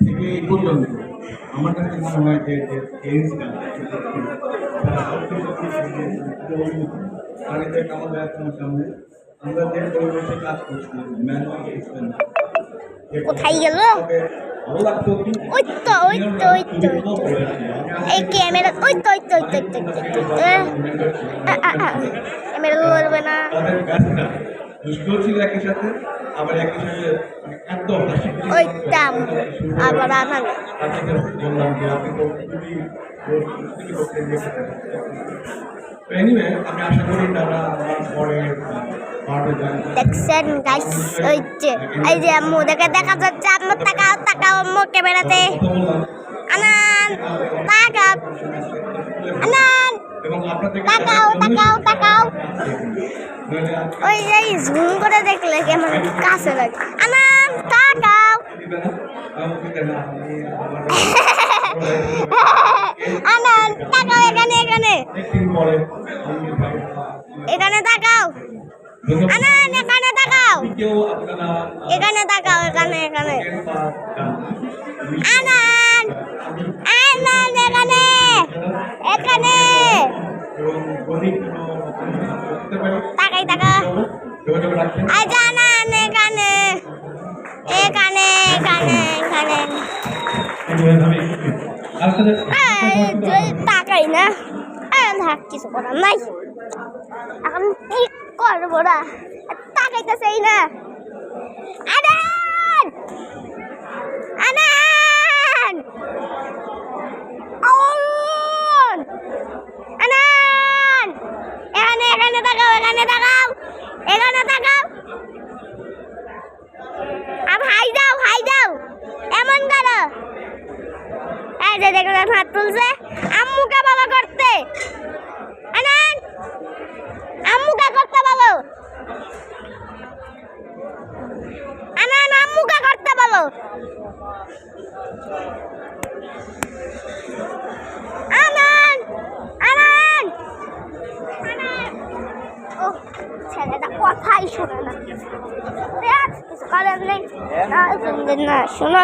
থেকে এই পর্যন্ত আমার কাছে মনে হয় যে এজটা সামনে আমরা যে পরিবেশে কাজ করছি কোথায় গেল? ওই তো এই ক্যামেরা ওই তো ক্যামেরা ধরবে না। একই সাথে আবার একই সাথে একদম ওইটা আবার আনাবে। বললাম যে আপনি তো এনিওয়ে আমি আশা করি তারা আমার পরে দেখছেন গাইস, ওই যে এই যে আম্মু দেখা যাচ্ছে। আম্মু তাকাও আম্মু ক্যামেরাতে। আনান তাকাও, আনান তাকাও। ওই যে জুম করে দেখলে কেমন কাছে লাগে। আনান তাকাও, আনান তাকাও, এখানে তাকাও। আনান এখানে তাকাও, এখানে আনান এখানে তাকা আজ আনান এখানে তাকাই না। কিছু করার নাই, এখন কি করবো না, তাকাইতেছেই না। আনান এখানে তাকাও। আর হাই দাও এমন করো। এই যে দেখলেন হাত তুলছে, আম্মুকে বলো করতে। আনান আম্মুকে করতে বলো। আনান আম্মুকে করতে বলো। আনান ও ছেলেটা কথাই শোনে না, কিছু করার নেই। না শোনো।